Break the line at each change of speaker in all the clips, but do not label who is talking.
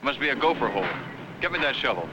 Must be a gopher hole. Get me that shovel.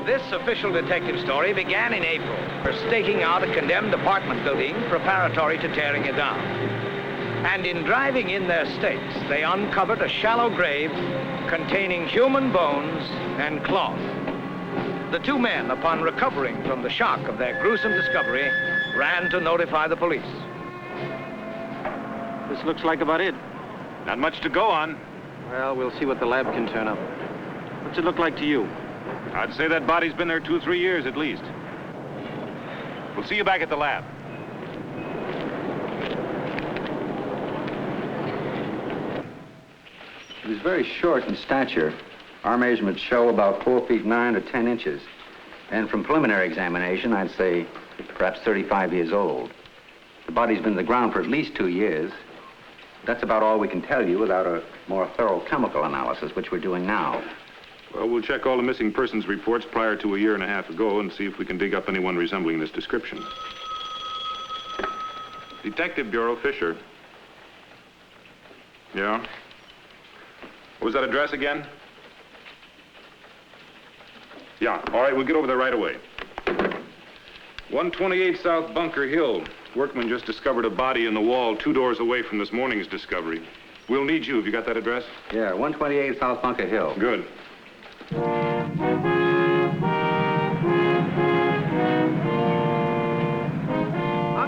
This official detective story began in April for staking out a condemned apartment building preparatory to tearing it down. And in driving in their stakes, they uncovered a shallow grave containing human bones and cloth. The two men, upon recovering from the shock of their gruesome discovery, ran to notify the police.
This looks like about it.
Not much to go on.
Well, we'll see what the lab can turn up. What's it look like to you?
I'd say that body's been there 2 or 3 years at least. We'll see you back at the lab.
He was very short in stature. Our measurements show about 4 feet 9 to 10 inches. And from preliminary examination, I'd say perhaps 35 years old. The body's been in the ground for at least 2 years. That's about all we can tell you without a more thorough chemical analysis, which we're doing now.
Well, we'll check all the missing persons reports prior to 1.5 years ago and see if we can dig up anyone resembling this description. Detective Bureau, Fisher. Yeah? What was that address again? Yeah, all right, we'll get over there right away. 128 South Bunker Hill. Workman just discovered a body in the wall 2 doors away from this morning's discovery. We'll need you. Have you got that address?
Yeah, 128 South Bunker Hill.
Good.
Up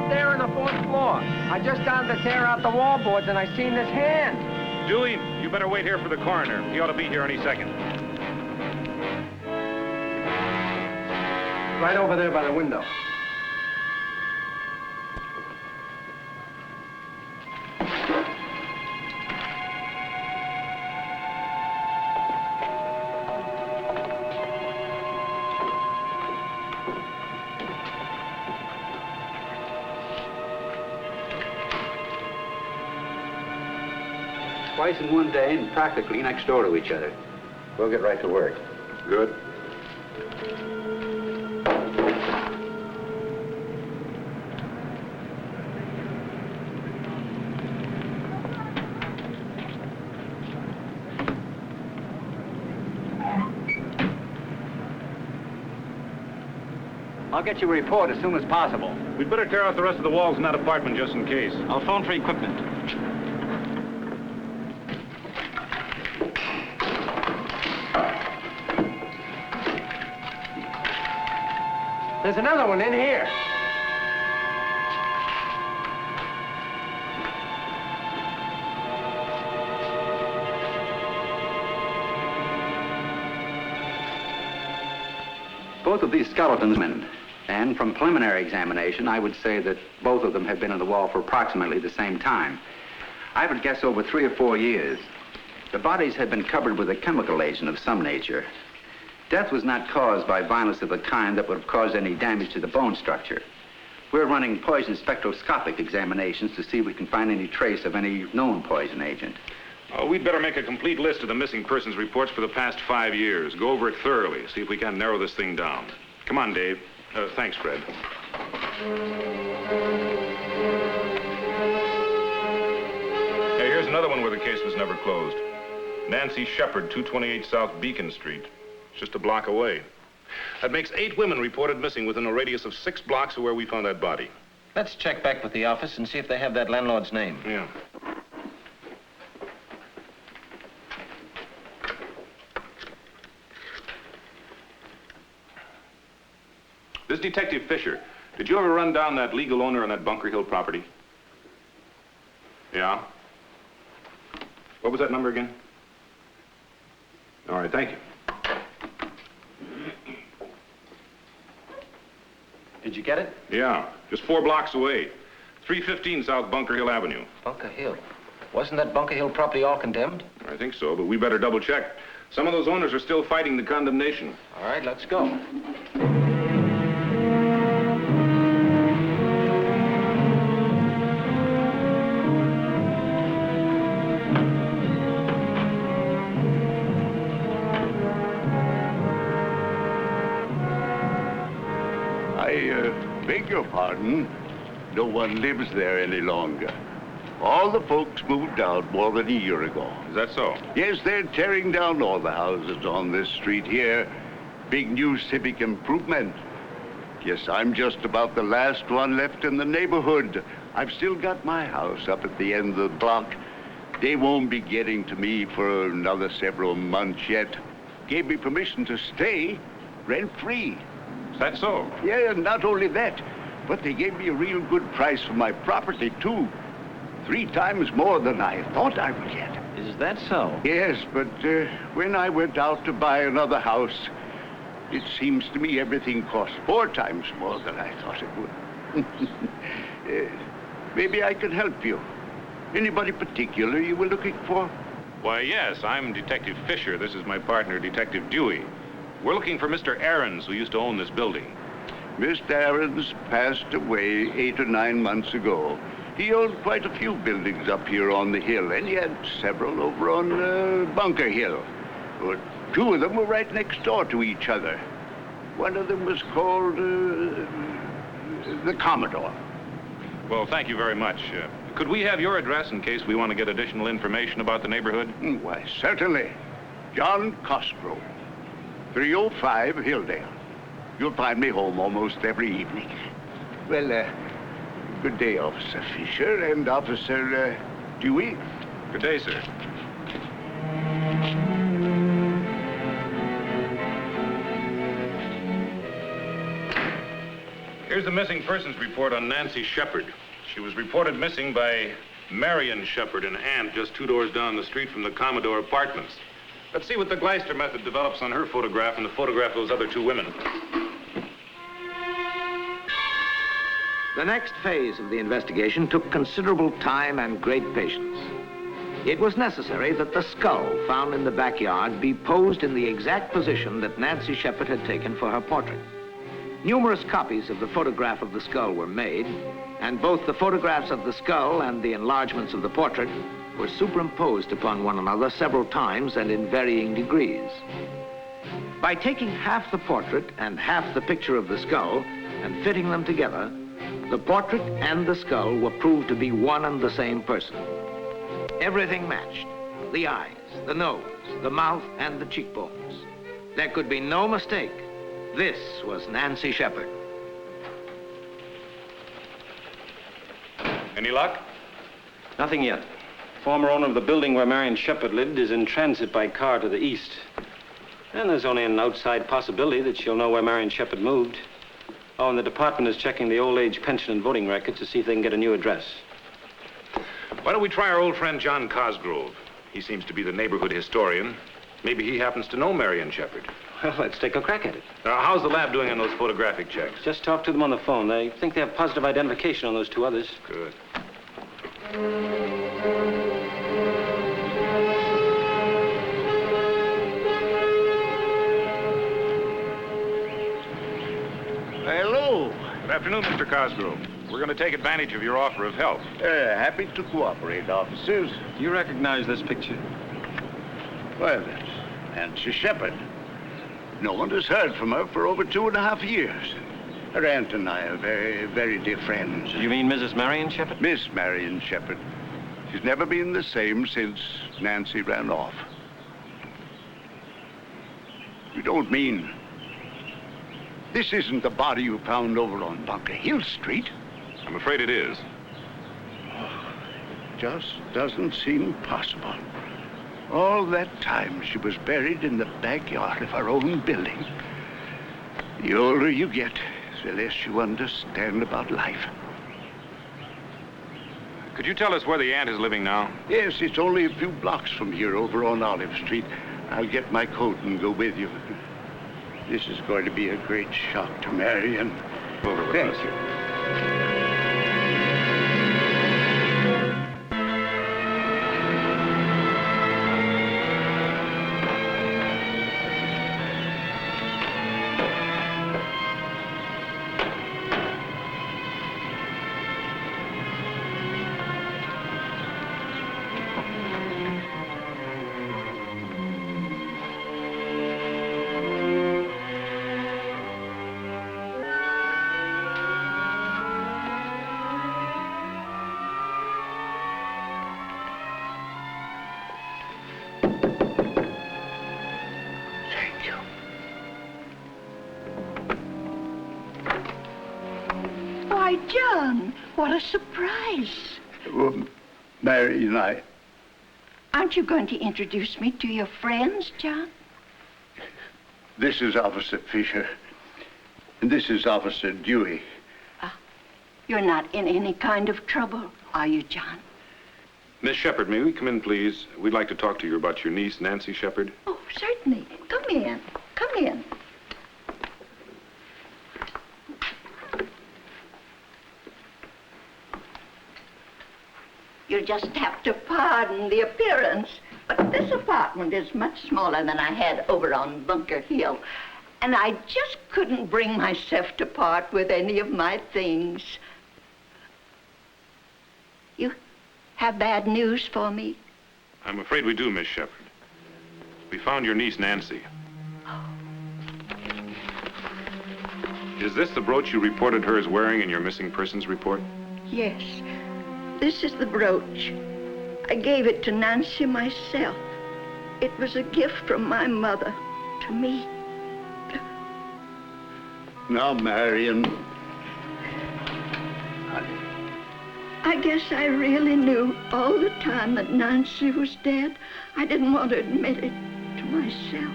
there on the 4th floor. I just started to tear out the wall boards and I seen this hand.
Julie, you better wait here for the coroner. He ought to be here any second.
Right over there by the window.
Twice in one day and practically next door to each other. We'll get right to work.
Good.
I'll get you a report as soon as possible.
We'd better tear out the rest of the walls in that apartment just in case.
I'll phone for equipment.
There's another one in here.
Both of these skeletons, and from preliminary examination, I would say that both of them have been in the wall for approximately the same time. I would guess over 3 or 4 years. The bodies had been covered with a chemical agent of some nature. Death was not caused by violence of the kind that would have caused any damage to the bone structure. We're running poison spectroscopic examinations to see if we can find any trace of any known poison agent.
We'd better make a complete list of the missing persons reports for the past 5 years. Go over it thoroughly, see if we can narrow this thing down. Come on, Dave. Thanks, Fred. Hey, here's another one where the case was never closed. Nancy Shepard, 228 South Beacon Street. It's just a block away. That makes 8 women reported missing within a radius of 6 blocks of where we found that body.
Let's check back with the office and see if they have that landlord's name.
Yeah. This Detective Fisher, did you ever run down that legal owner on that Bunker Hill property? Yeah? What was that number again? All right, thank you.
Did you get it?
Yeah, just 4 blocks away. 315 South Bunker Hill Avenue.
Bunker Hill. Wasn't that Bunker Hill property all condemned?
I think so, but we better double check. Some of those owners are still fighting the condemnation.
All right, let's go.
I beg your pardon. No one lives there any longer. All the folks moved out more than a year ago.
Is that so?
Yes, they're tearing down all the houses on this street here. Big new civic improvement. Yes, I'm just about the last one left in the neighborhood. I've still got my house up at the end of the block. They won't be getting to me for another several months yet. Gave me permission to stay rent-free.
Is that so?
Yeah, and not only that, but they gave me a real good price for my property, too. 3 times more than I thought I would get.
Is that so?
Yes, but when I went out to buy another house, it seems to me everything cost 4 times more than I thought it would. Maybe I can help you. Anybody particular you were looking for?
Why, yes, I'm Detective Fisher. This is my partner, Detective Dewey. We're looking for Mr. Aarons, who used to own this building.
Mr. Aarons passed away 8 or 9 months ago. He owned quite a few buildings up here on the hill, and he had several over on Bunker Hill. But 2 of them were right next door to each other. One of them was called the Commodore.
Well, thank you very much. Could we have your address in case we want to get additional information about the neighborhood?
Why, certainly. John Cosgrove, 305 Hilldale. You'll find me home almost every evening. Well, good day, Officer Fisher and Officer Dewey.
Good day, sir. Here's the missing persons report on Nancy Shepard. She was reported missing by Marion Shepard, an aunt just 2 doors down the street from the Commodore Apartments. Let's see what the Gleister method develops on her photograph and the photograph of those other 2 women.
The next phase of the investigation took considerable time and great patience. It was necessary that the skull found in the backyard be posed in the exact position that Nancy Shepard had taken for her portrait. Numerous copies of the photograph of the skull were made, and both the photographs of the skull and the enlargements of the portrait were superimposed upon one another several times and in varying degrees. By taking half the portrait and half the picture of the skull and fitting them together, the portrait and the skull were proved to be one and the same person. Everything matched: the eyes, the nose, the mouth, and the cheekbones. There could be no mistake. This was Nancy Shepard.
Any luck?
Nothing yet. Former owner of the building where Marion Shepard lived is in transit by car to the east. And there's only an outside possibility that she'll know where Marion Shepard moved. Oh, and the department is checking the old age pension and voting records to see if they can get a new address.
Why don't we try our old friend John Cosgrove? He seems to be the neighborhood historian. Maybe he happens to know Marion Shepard.
Well, let's take a crack at it.
How's the lab doing on those photographic checks?
Just talked to them on the phone. They think they have positive identification on those 2 others.
Good.
Hello.
Good afternoon, Mr. Cosgrove. We're going to take advantage of your offer of help.
Happy to cooperate, officers.
Do you recognize this picture?
Well, that's Nancy Shepard. No one has heard from her for over 2.5 years. Her aunt and I are very, very dear friends.
You mean Mrs. Marion Shepard?
Miss Marion Shepard. She's never been the same since Nancy ran off. You don't mean... This isn't the body you found over on Bunker Hill Street?
I'm afraid it is.
Just doesn't seem possible. All that time she was buried in the backyard of her own building. The older you get, the less you understand about life.
Could you tell us where the aunt is living now?
Yes, it's only a few blocks from here over on Olive Street. I'll get my coat and go with you. This is going to be a great shock to Marion.
Over with
Thank
us.
you.
John, what a surprise.
Well, Mary and I...
Aren't you going to introduce me to your friends, John?
This is Officer Fisher, and this is Officer Dewey.
You're not in any kind of trouble, are you, John?
Miss Shepard, may we come in, please? We'd like to talk to you about your niece, Nancy Shepard.
Oh, certainly. Come in. Come in. You'll just have to pardon the appearance, but this apartment is much smaller than I had over on Bunker Hill, and I just couldn't bring myself to part with any of my things. You have bad news for me?
I'm afraid we do, Miss Shepard. We found your niece, Nancy. Is this the brooch you reported her as wearing in your missing persons report?
Yes. This is the brooch. I gave it to Nancy myself. It was a gift from my mother to me.
Now, Marion...
I guess I really knew all the time that Nancy was dead. I didn't want to admit it to myself.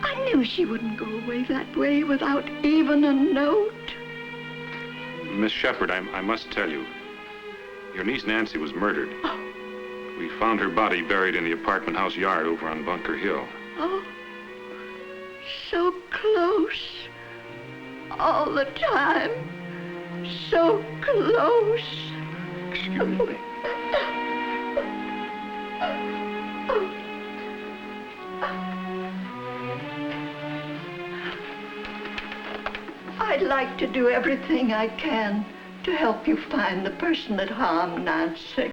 I knew she wouldn't go away that way without even a note.
Miss Shepard, I must tell you, your niece Nancy was murdered.
Oh.
We found her body buried in the apartment house yard over on Bunker Hill.
Oh, so close. All the time. So close.
Excuse me.
I'd like to do everything I can to help you find the person that harmed Nancy.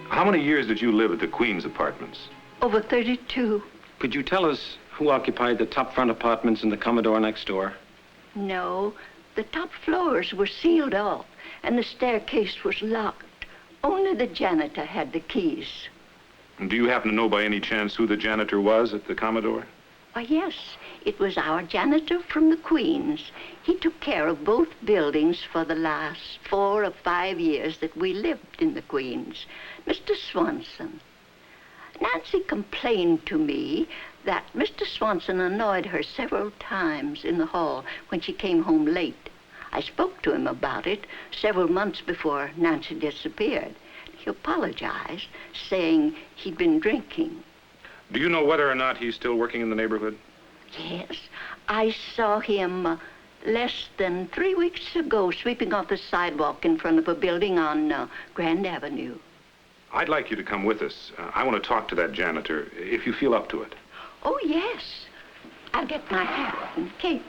How many years did you live at the Queen's apartments?
Over 32.
Could you tell us who occupied the top front apartments in the Commodore next door?
No, the top floors were sealed off, and the staircase was locked. Only the janitor had the keys.
And do you happen to know by any chance who the janitor was at the Commodore?
Why, yes, it was our janitor from the Queen's. He took care of both buildings for the last 4 or 5 years that we lived in the Queen's. Mr. Swanson. Nancy complained to me that Mr. Swanson annoyed her several times in the hall when she came home late. I spoke to him about it several months before Nancy disappeared. He apologized, saying he'd been drinking.
Do you know whether or not he's still working in the neighborhood?
Yes, I saw him less than 3 weeks ago sweeping off the sidewalk in front of a building on Grand Avenue.
I'd like you to come with us. I want to talk to that janitor, if you feel up to it.
Oh, yes. I'll get my hat and cape.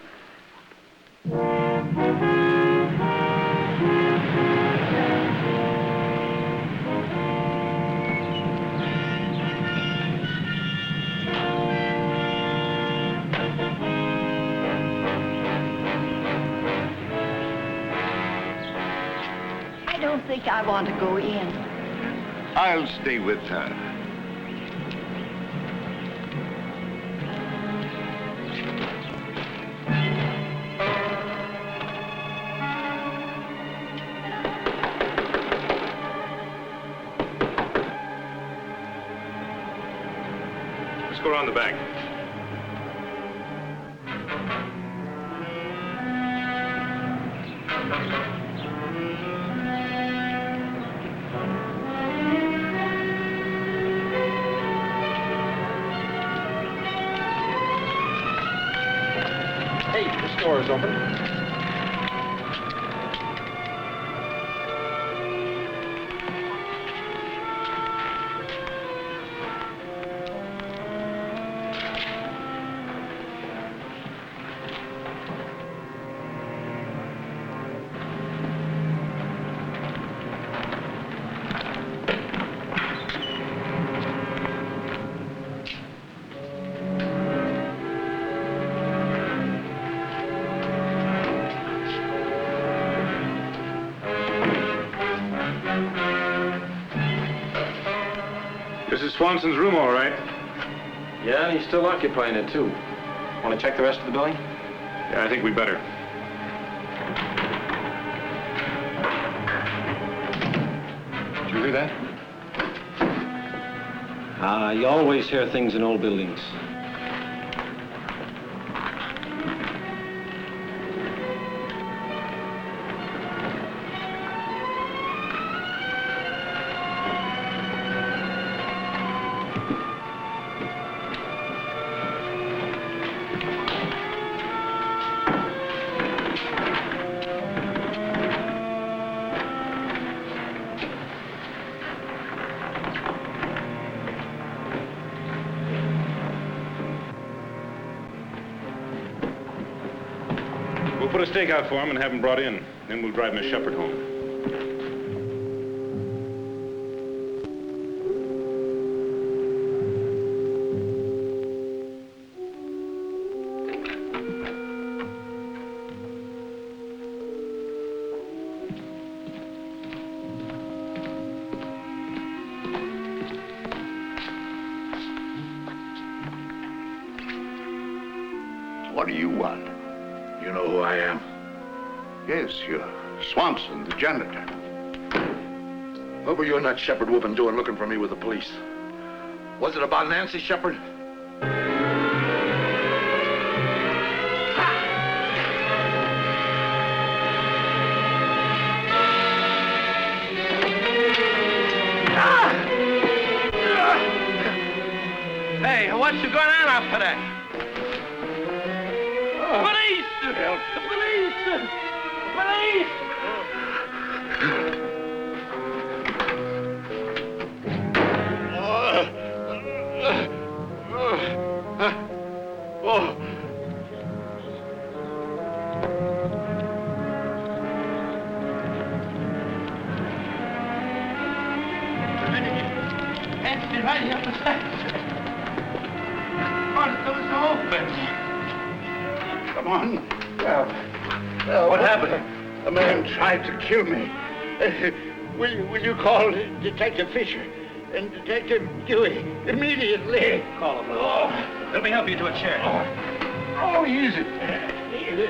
I don't think I want to go in.
I'll stay with her.
Let's go around the back.
Hey, this door is open.
This is Swanson's room, all right.
Yeah, and he's still occupying it, too. Want to check the rest of the building?
Yeah, I think we better. hear that?
You always hear things in old buildings.
We'll put a stake out for him and have him brought in. Then we'll drive Miss Shepard home.
What do you want?
You know who I am?
Yes, you're Swanson, the janitor.
What were you and that Shepard woman doing looking for me with the police? Was it about Nancy Shepard?
Hey, what's going on out there? Police! The police! Police! Anthony, right here beside us. The door's open.
Come on. Well,
What happened?
A man tried to kill me. Will you call Detective Fisher and Detective Dewey immediately?
Call him. Oh. Let me help you to a chair.
Oh, easy. Easy.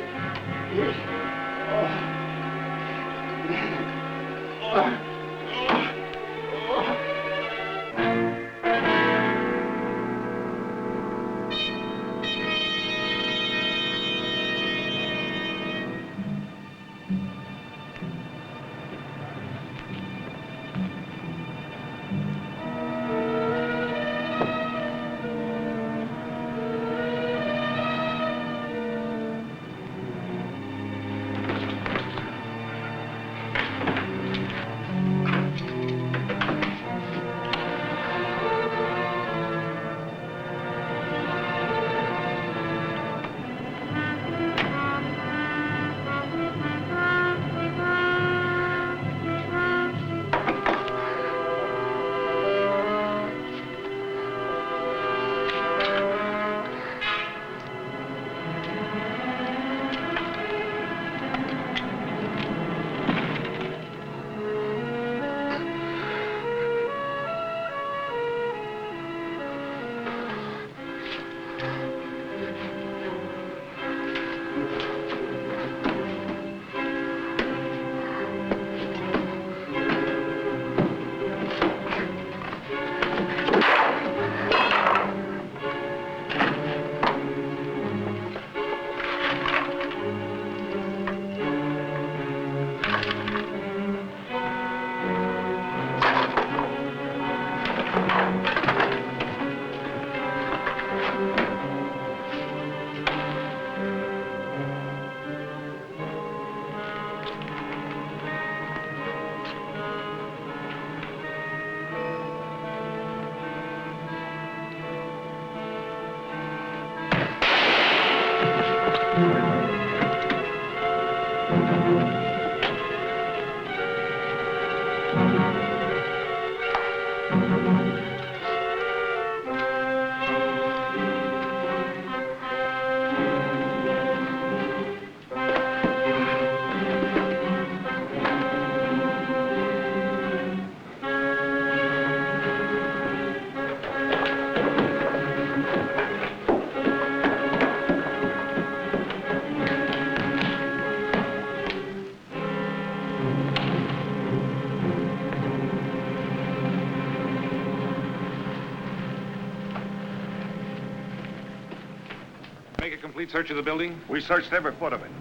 make a complete search of the building?
We searched every foot of it.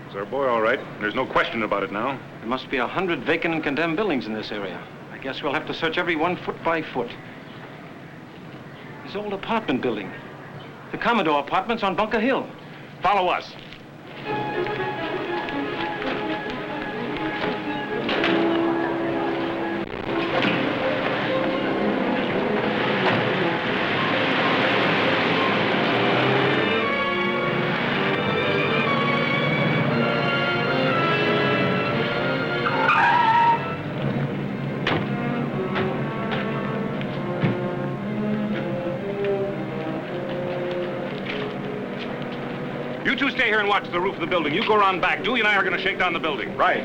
It's our boy, all right. There's no question about it now.
There must be 100 vacant and condemned buildings in this area. I guess we'll have to search every one foot by foot. This old apartment building. The Commodore Apartments on Bunker Hill.
Follow us. You two stay here and watch the roof of the building. You go around back. Dewey and I are going to shake down the building.
Right.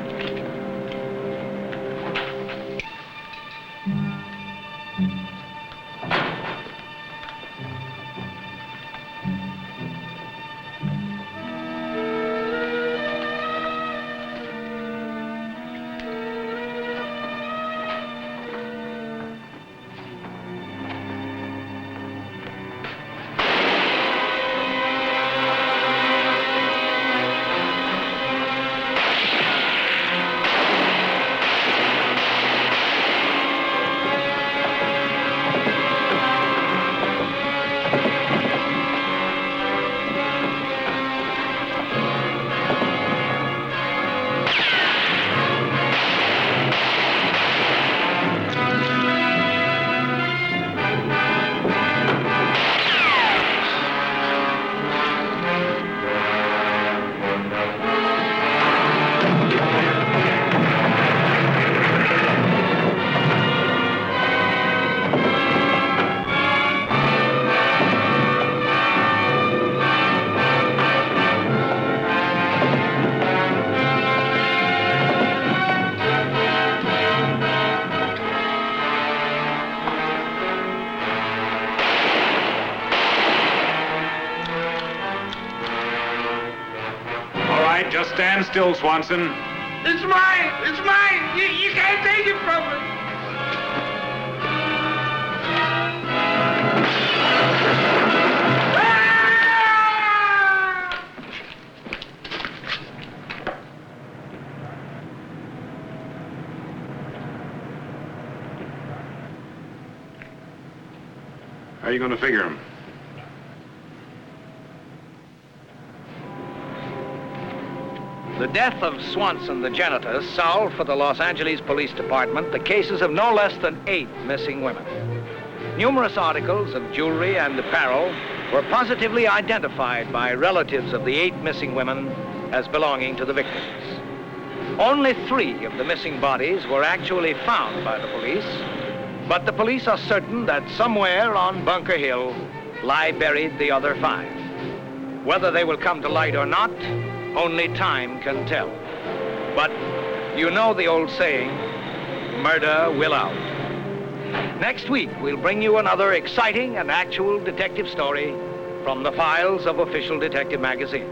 Just stand still, Swanson.
It's mine! It's mine! You can't take it from me!
How are you going to figure him?
The death of Swanson, the janitor, solved for the Los Angeles Police Department the cases of no less than 8 missing women. Numerous articles of jewelry and apparel were positively identified by relatives of the 8 missing women as belonging to the victims. Only 3 of the missing bodies were actually found by the police, but the police are certain that somewhere on Bunker Hill lie buried the other 5. Whether they will come to light or not, only time can tell. But you know the old saying, murder will out. Next week, we'll bring you another exciting and actual detective story from the files of Official Detective Magazine.